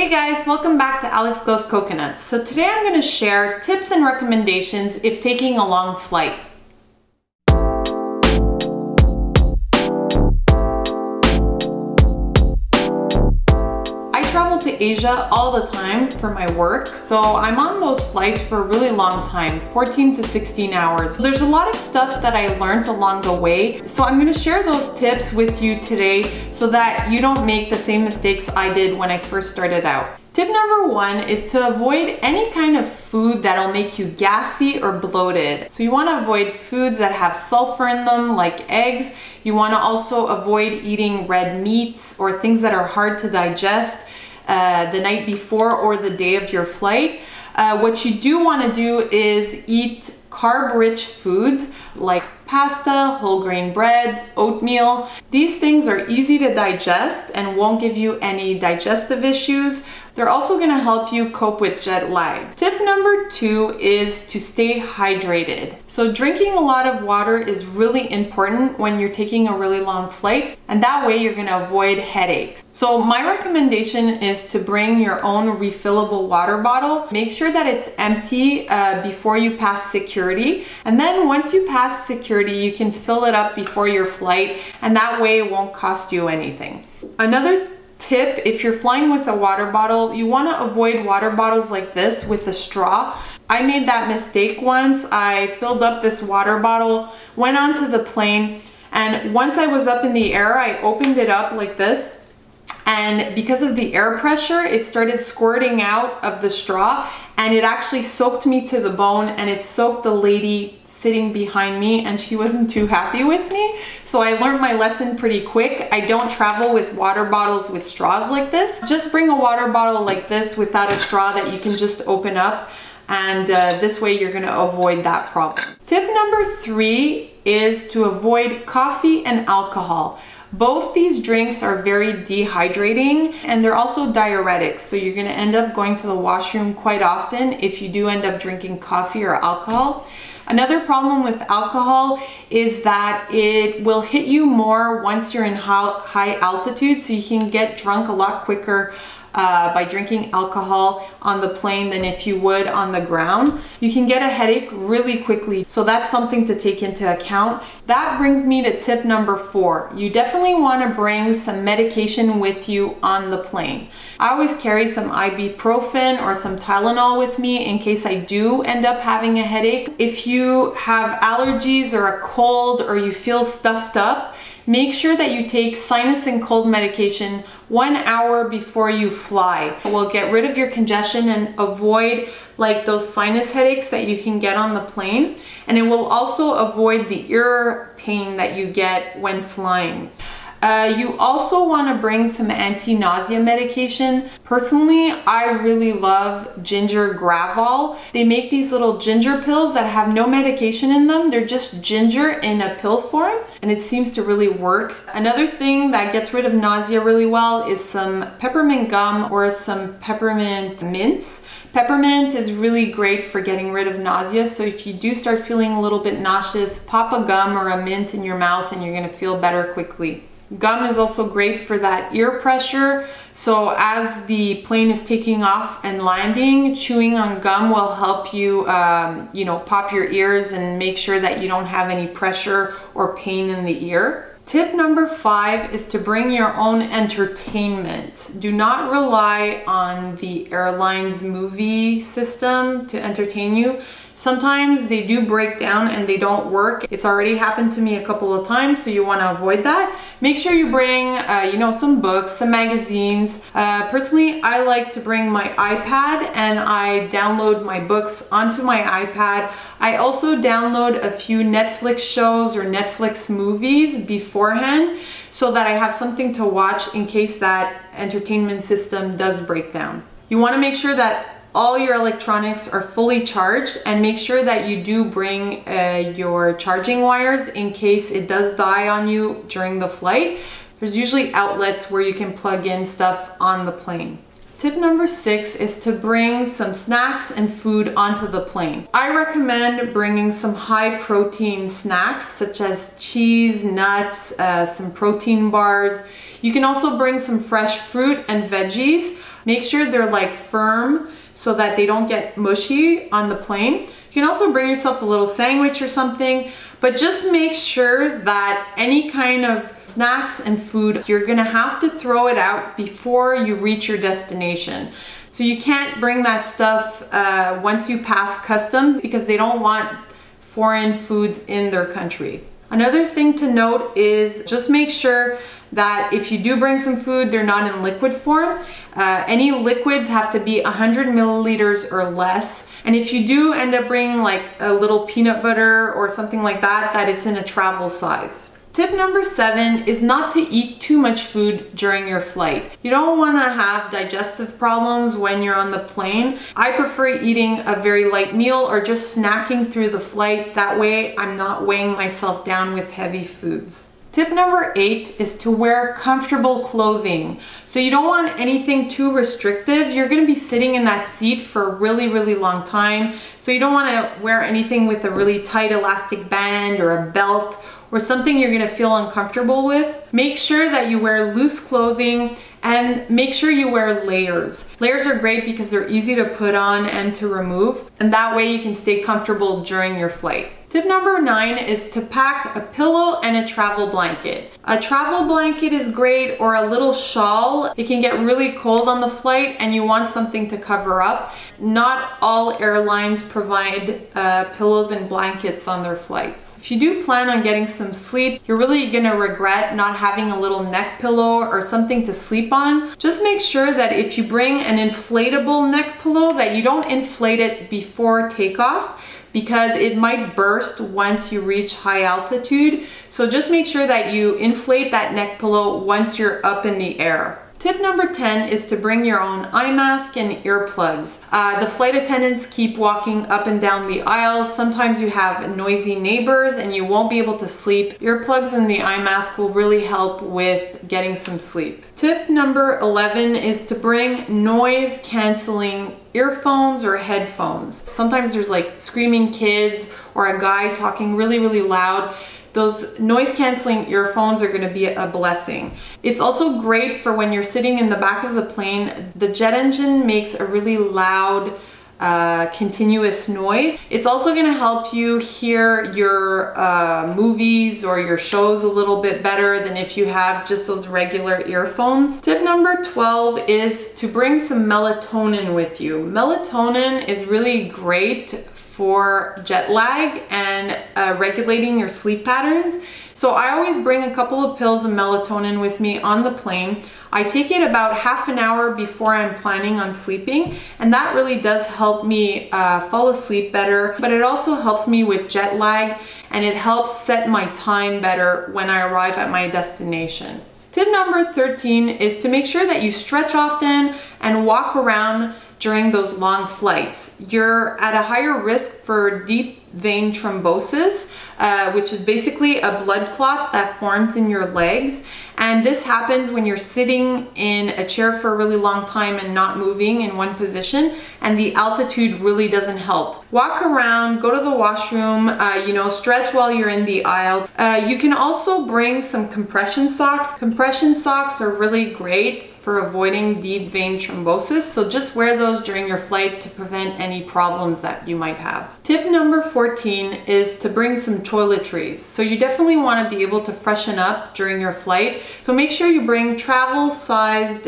Hey guys, welcome back to Alex Goes Coconuts. So today I'm going to share tips and recommendations if taking a long flight. I travel to Asia all the time for my work, so I'm on those flights for a really long time, 14 to 16 hours. There's a lot of stuff that I learned along the way, so I'm going to share those tips with you today so that you don't make the same mistakes I did when I first started out. Tip number one is to avoid any kind of food that'll make you gassy or bloated. So you want to avoid foods that have sulfur in them, like eggs. You want to also avoid eating red meats or things that are hard to digest the night before or the day of your flight. What you do want to do is eat carb-rich foods like pasta, whole grain breads, oatmeal. These things are easy to digest and won't give you any digestive issues. They're also going to help you cope with jet lag. Tip number two is to stay hydrated. So drinking a lot of water is really important when you're taking a really long flight, and that way you're going to avoid headaches. So my recommendation is to bring your own refillable water bottle. Make sure that it's empty before you pass security, and then once you pass security you can fill it up before your flight, and that way it won't cost you anything. Another tip, if you're flying with a water bottle, you want to avoid water bottles like this with a straw. I made that mistake once. I filled up this water bottle, went onto the plane, and once I was up in the air, I opened it up like this, and because of the air pressure, it started squirting out of the straw, and it actually soaked me to the bone, and it soaked the lady sitting behind me, and she wasn't too happy with me. So I learned my lesson pretty quick. I don't travel with water bottles with straws like this. Just bring a water bottle like this without a straw that you can just open up, and this way you're gonna avoid that problem. Tip number three is to avoid coffee and alcohol. Both these drinks are very dehydrating, and they're also diuretics, so you're gonna end up going to the washroom quite often if you do end up drinking coffee or alcohol. Another problem with alcohol is that it will hit you more once you're in high altitude, so you can get drunk a lot quicker by drinking alcohol on the plane than if you would on the ground. You can get a headache really quickly, so that's something to take into account. That brings me to tip number four. You definitely want to bring some medication with you on the plane. I always carry some ibuprofen or some Tylenol with me in case I do end up having a headache. If you have allergies or a cold or you feel stuffed up, make sure that you take sinus and cold medication 1 hour before you fly. It will get rid of your congestion and avoid like those sinus headaches that you can get on the plane. And it will also avoid the ear pain that you get when flying. You also want to bring some anti-nausea medication. Personally, I really love ginger gravol. They make these little ginger pills that have no medication in them. They're just ginger in a pill form, and it seems to really work. Another thing that gets rid of nausea really well is some peppermint gum or some peppermint mints. Peppermint is really great for getting rid of nausea, so if you do start feeling a little bit nauseous, pop a gum or a mint in your mouth and you're going to feel better quickly. Gum is also great for that ear pressure, so as the plane is taking off and landing, chewing on gum will help you, pop your ears and make sure that you don't have any pressure or pain in the ear. Tip number five is to bring your own entertainment. Do not rely on the airline's movie system to entertain you. Sometimes they do break down and they don't work. It's already happened to me a couple of times, so you want to avoid that. Make sure you bring, some books, some magazines. Personally, I like to bring my iPad and I download my books onto my iPad. I also download a few Netflix shows or Netflix movies beforehand so that I have something to watch in case that entertainment system does break down. You want to make sure that all your electronics are fully charged, and make sure that you do bring your charging wires in case it does die on you during the flight. There's usually outlets where you can plug in stuff on the plane. Tip number six is to bring some snacks and food onto the plane. I recommend bringing some high protein snacks such as cheese, nuts, some protein bars. You can also bring some fresh fruit and veggies. Make sure they're like firm so that they don't get mushy on the plane. You can also bring yourself a little sandwich or something, but just make sure that any kind of snacks and food, you're gonna have to throw it out before you reach your destination. So you can't bring that stuff once you pass customs because they don't want foreign foods in their country. Another thing to note is just make sure that if you do bring some food, they're not in liquid form. Any liquids have to be 100 milliliters or less. And if you do end up bringing like a little peanut butter or something like that, that it's in a travel size. Tip number 7 is not to eat too much food during your flight. You don't want to have digestive problems when you're on the plane. I prefer eating a very light meal or just snacking through the flight. That way I'm not weighing myself down with heavy foods. Tip number 8 is to wear comfortable clothing. So you don't want anything too restrictive. You're going to be sitting in that seat for a really, really long time. So you don't want to wear anything with a really tight elastic band or a belt or something you're gonna feel uncomfortable with. Make sure that you wear loose clothing and make sure you wear layers. Layers are great because they're easy to put on and to remove, and that way you can stay comfortable during your flight. Tip number 9 is to pack a pillow and a travel blanket. A travel blanket is great, or a little shawl. It can get really cold on the flight and you want something to cover up. Not all airlines provide pillows and blankets on their flights. If you do plan on getting some sleep, you're really gonna regret not having a little neck pillow or something to sleep on. Just make sure that if you bring an inflatable neck pillow that you don't inflate it before takeoff, because it might burst once you reach high altitude. So just make sure that you inflate that neck pillow once you're up in the air. Tip number 10 is to bring your own eye mask and earplugs. The flight attendants keep walking up and down the aisles. Sometimes you have noisy neighbors and you won't be able to sleep. Earplugs and the eye mask will really help with getting some sleep. Tip number 11 is to bring noise canceling earphones or headphones. Sometimes there's like screaming kids or a guy talking really, really loud. Those noise canceling earphones are going to be a blessing. It's also great for when you're sitting in the back of the plane. The jet engine makes a really loud continuous noise. It's also going to help you hear your movies or your shows a little bit better than if you have just those regular earphones. Tip number 12 is to bring some melatonin with you. Melatonin is really great for jet lag and regulating your sleep patterns. So I always bring a couple of pills of melatonin with me on the plane. I take it about half an hour before I'm planning on sleeping, and that really does help me fall asleep better, but it also helps me with jet lag, and it helps set my time better when I arrive at my destination. Tip number 13 is to make sure that you stretch often and walk around during those long flights. You're at a higher risk for deep vein thrombosis, which is basically a blood clot that forms in your legs. And this happens when you're sitting in a chair for a really long time and not moving in one position, and the altitude really doesn't help. Walk around, go to the washroom, stretch while you're in the aisle. You can also bring some compression socks. Compression socks are really great for avoiding deep vein thrombosis, so just wear those during your flight to prevent any problems that you might have. Tip number 14 is to bring some toiletries. So you definitely want to be able to freshen up during your flight, so make sure you bring travel-sized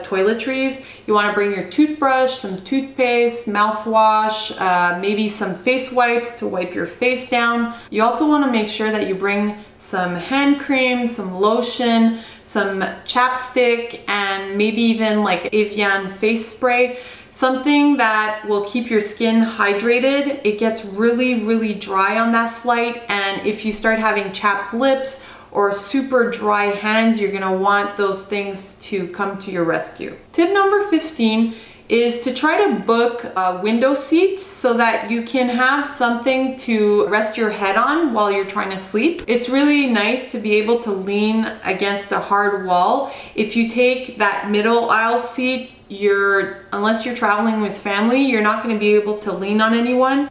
toiletries. You want to bring your toothbrush, some toothpaste, mouthwash, maybe some face wipes to wipe your face down. You also want to make sure that you bring some hand cream, some lotion, some chapstick, and maybe even like Evian face spray. Something that will keep your skin hydrated. It gets really, really dry on that flight, and if you start having chapped lips or super dry hands, you're gonna want those things to come to your rescue. Tip number 15 is to try to book a window seat so that you can have something to rest your head on while you're trying to sleep. It's really nice to be able to lean against a hard wall. If you take that middle aisle seat, unless you're traveling with family, you're not going to be able to lean on anyone.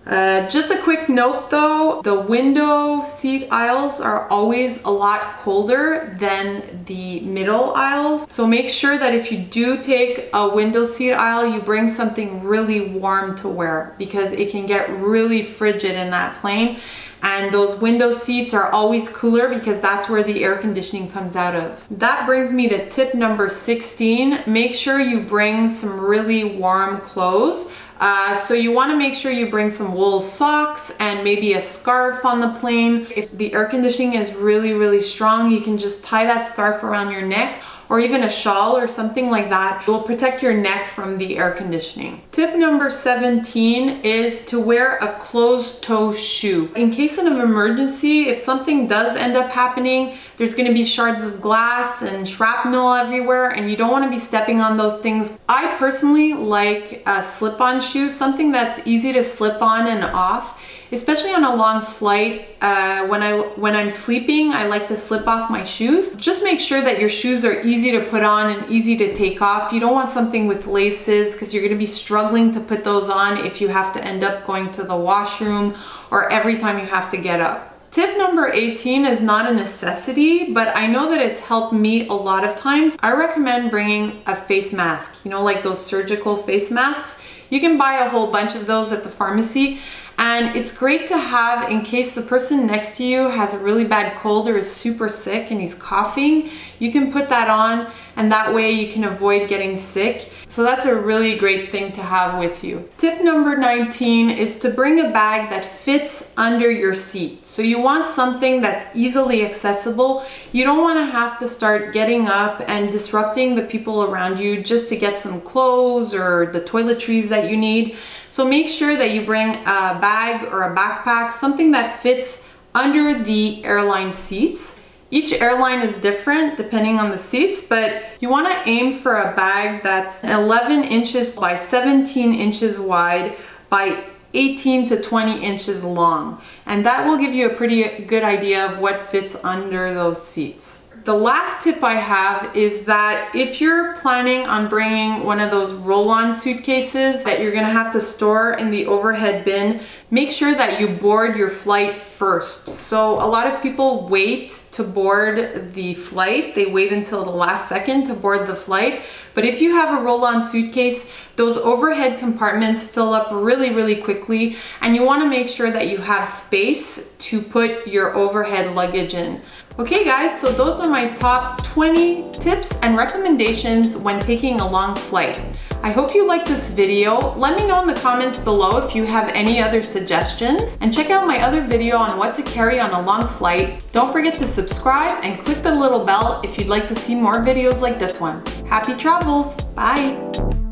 Just a quick note though, the window seat aisles are always a lot colder than the middle aisles. So make sure that if you do take a window seat aisle, you bring something really warm to wear, because it can get really frigid in that plane. And those window seats are always cooler because that's where the air conditioning comes out of. That brings me to tip number 16. Make sure you bring some really warm clothes. So you want to make sure you bring some wool socks and maybe a scarf on the plane. If the air conditioning is really, really strong, you can just tie that scarf around your neck, or even a shawl or something like that. It will protect your neck from the air conditioning. Tip number 17 is to wear a closed-toe shoe. In case of an emergency, if something does end up happening, there's gonna be shards of glass and shrapnel everywhere, and you don't wanna be stepping on those things. I personally like a slip-on shoe, something that's easy to slip on and off, especially on a long flight. When I'm sleeping, I like to slip off my shoes. Just make sure that your shoes are easy to put on and easy to take off. You don't want something with laces, because you're gonna be struggling to put those on if you have to end up going to the washroom or every time you have to get up. Tip number 18 is not a necessity, but I know that it's helped me a lot of times. I recommend bringing a face mask, you know, like those surgical face masks. You can buy a whole bunch of those at the pharmacy. And it's great to have in case the person next to you has a really bad cold or is super sick and he's coughing. You can put that on, and that way you can avoid getting sick. So that's a really great thing to have with you. Tip number 19 is to bring a bag that fits under your seat. So you want something that's easily accessible. You don't want to have to start getting up and disrupting the people around you just to get some clothes or the toiletries that you need. So make sure that you bring a bag or a backpack, something that fits under the airline seats. Each airline is different depending on the seats, but you want to aim for a bag that's 11 inches by 17 inches wide by 18 to 20 inches long. And that will give you a pretty good idea of what fits under those seats. The last tip I have is that if you're planning on bringing one of those roll-on suitcases that you're gonna have to store in the overhead bin, make sure that you board your flight first. So a lot of people wait to board the flight. They wait until the last second to board the flight. But if you have a roll-on suitcase, those overhead compartments fill up really, really quickly, and you wanna make sure that you have space to put your overhead luggage in. Okay guys, so those are my top 20 tips and recommendations when taking a long flight. I hope you liked this video. Let me know in the comments below if you have any other suggestions, and check out my other video on what to carry on a long flight. Don't forget to subscribe and click the little bell if you'd like to see more videos like this one. Happy travels! Bye!